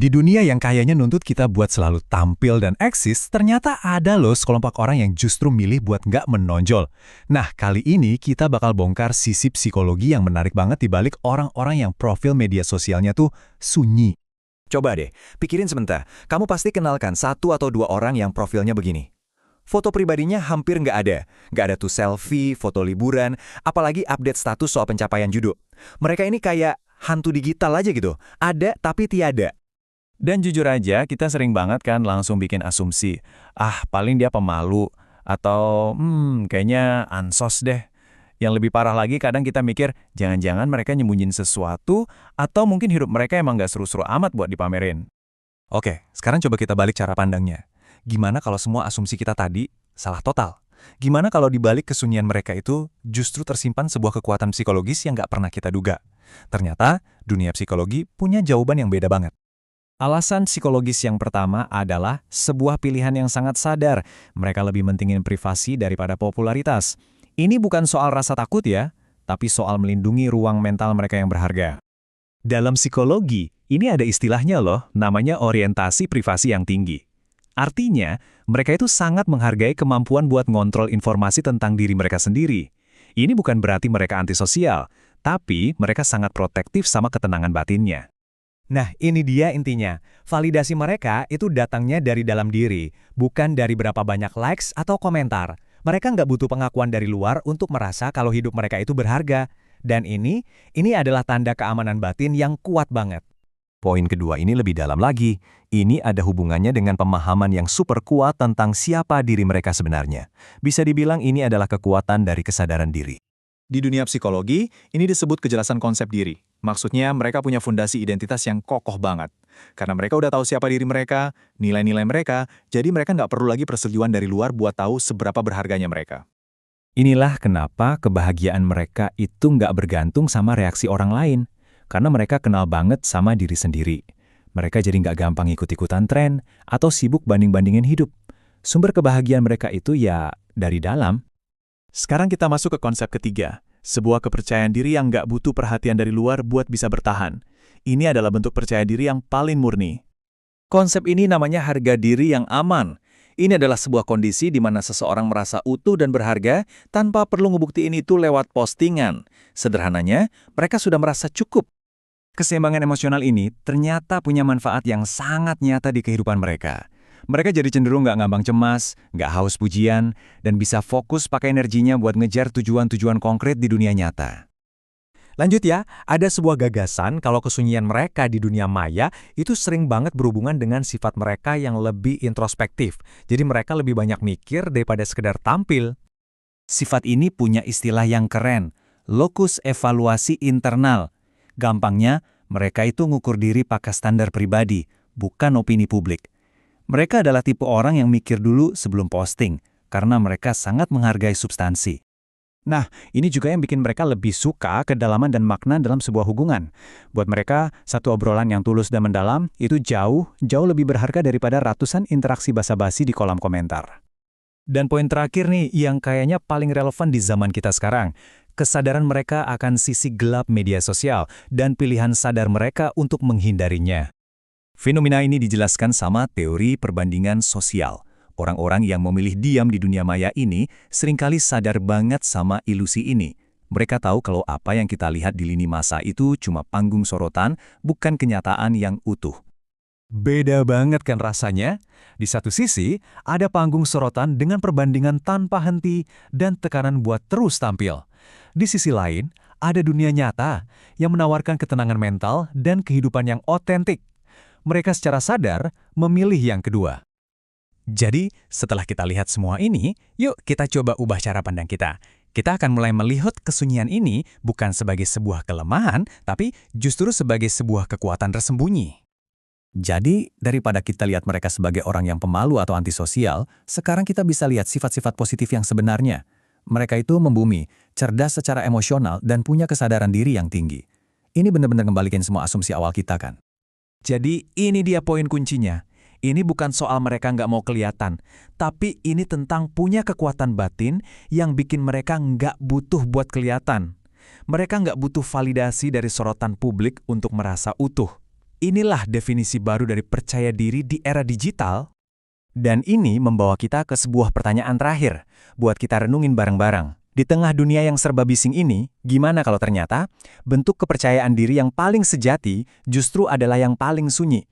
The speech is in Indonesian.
Di dunia yang kayaknya nuntut kita buat selalu tampil dan eksis, ternyata ada loh sekelompok orang yang justru milih buat nggak menonjol. Nah, kali ini kita bakal bongkar sisi psikologi yang menarik banget di balik orang-orang yang profil media sosialnya tuh sunyi. Coba deh, pikirin sebentar. Kamu pasti kenalkan satu atau dua orang yang profilnya begini. Foto pribadinya hampir nggak ada. Nggak ada tuh selfie, foto liburan, apalagi update status soal pencapaian judo. Mereka ini kayak hantu digital aja gitu. Ada tapi tiada. Dan jujur aja, kita sering banget kan langsung bikin asumsi, paling dia pemalu, atau kayaknya ansos deh. Yang lebih parah lagi kadang kita mikir, jangan-jangan mereka nyembunyiin sesuatu, atau mungkin hidup mereka emang nggak seru-seru amat buat dipamerin. Oke, sekarang coba kita balik cara pandangnya. Gimana kalau semua asumsi kita tadi salah total? Gimana kalau di balik kesunyian mereka itu justru tersimpan sebuah kekuatan psikologis yang nggak pernah kita duga? Ternyata, dunia psikologi punya jawaban yang beda banget. Alasan psikologis yang pertama adalah sebuah pilihan yang sangat sadar. Mereka lebih mentingin privasi daripada popularitas. Ini bukan soal rasa takut ya, tapi soal melindungi ruang mental mereka yang berharga. Dalam psikologi, ini ada istilahnya loh, namanya orientasi privasi yang tinggi. Artinya, mereka itu sangat menghargai kemampuan buat ngontrol informasi tentang diri mereka sendiri. Ini bukan berarti mereka antisosial, tapi mereka sangat protektif sama ketenangan batinnya. Nah, ini dia intinya. Validasi mereka itu datangnya dari dalam diri, bukan dari berapa banyak likes atau komentar. Mereka nggak butuh pengakuan dari luar untuk merasa kalau hidup mereka itu berharga. Dan ini adalah tanda keamanan batin yang kuat banget. Poin kedua ini lebih dalam lagi. Ini ada hubungannya dengan pemahaman yang super kuat tentang siapa diri mereka sebenarnya. Bisa dibilang ini adalah kekuatan dari kesadaran diri. Di dunia psikologi, ini disebut kejelasan konsep diri. Maksudnya mereka punya fondasi identitas yang kokoh banget. Karena mereka udah tahu siapa diri mereka, nilai-nilai mereka, jadi mereka nggak perlu lagi persetujuan dari luar buat tahu seberapa berharganya mereka. Inilah kenapa kebahagiaan mereka itu nggak bergantung sama reaksi orang lain. Karena mereka kenal banget sama diri sendiri. Mereka jadi nggak gampang ikut-ikutan tren atau sibuk banding-bandingin hidup. Sumber kebahagiaan mereka itu ya dari dalam. Sekarang kita masuk ke konsep ketiga, sebuah kepercayaan diri yang nggak butuh perhatian dari luar buat bisa bertahan. Ini adalah bentuk percaya diri yang paling murni. Konsep ini namanya harga diri yang aman. Ini adalah sebuah kondisi di mana seseorang merasa utuh dan berharga tanpa perlu ngebuktiin itu lewat postingan. Sederhananya, mereka sudah merasa cukup. Keseimbangan emosional ini ternyata punya manfaat yang sangat nyata di kehidupan mereka. Mereka jadi cenderung nggak gampang cemas, nggak haus pujian, dan bisa fokus pakai energinya buat ngejar tujuan-tujuan konkret di dunia nyata. Lanjut ya, ada sebuah gagasan kalau kesunyian mereka di dunia maya itu sering banget berhubungan dengan sifat mereka yang lebih introspektif. Jadi mereka lebih banyak mikir daripada sekedar tampil. Sifat ini punya istilah yang keren, locus evaluasi internal. Gampangnya, mereka itu ngukur diri pakai standar pribadi, bukan opini publik. Mereka adalah tipe orang yang mikir dulu sebelum posting, karena mereka sangat menghargai substansi. Nah, ini juga yang bikin mereka lebih suka kedalaman dan makna dalam sebuah hubungan. Buat mereka, satu obrolan yang tulus dan mendalam itu jauh lebih berharga daripada ratusan interaksi basa-basi di kolom komentar. Dan poin terakhir nih, yang kayaknya paling relevan di zaman kita sekarang, kesadaran mereka akan sisi gelap media sosial dan pilihan sadar mereka untuk menghindarinya. Fenomena ini dijelaskan sama teori perbandingan sosial. Orang-orang yang memilih diam di dunia maya ini seringkali sadar banget sama ilusi ini. Mereka tahu kalau apa yang kita lihat di lini masa itu cuma panggung sorotan, bukan kenyataan yang utuh. Beda banget kan rasanya? Di satu sisi, ada panggung sorotan dengan perbandingan tanpa henti dan tekanan buat terus tampil. Di sisi lain, ada dunia nyata yang menawarkan ketenangan mental dan kehidupan yang otentik. Mereka secara sadar memilih yang kedua. Jadi, setelah kita lihat semua ini, yuk kita coba ubah cara pandang kita. Kita akan mulai melihat kesunyian ini bukan sebagai sebuah kelemahan, tapi justru sebagai sebuah kekuatan tersembunyi. Jadi, daripada kita lihat mereka sebagai orang yang pemalu atau antisosial, sekarang kita bisa lihat sifat-sifat positif yang sebenarnya. Mereka itu membumi, cerdas secara emosional, dan punya kesadaran diri yang tinggi. Ini benar-benar kembalikan semua asumsi awal kita kan. Jadi ini dia poin kuncinya. Ini bukan soal mereka nggak mau kelihatan, tapi ini tentang punya kekuatan batin yang bikin mereka nggak butuh buat kelihatan. Mereka nggak butuh validasi dari sorotan publik untuk merasa utuh. Inilah definisi baru dari percaya diri di era digital. Dan ini membawa kita ke sebuah pertanyaan terakhir, buat kita renungin bareng-bareng. Di tengah dunia yang serba bising ini, gimana kalau ternyata bentuk kepercayaan diri yang paling sejati justru adalah yang paling sunyi?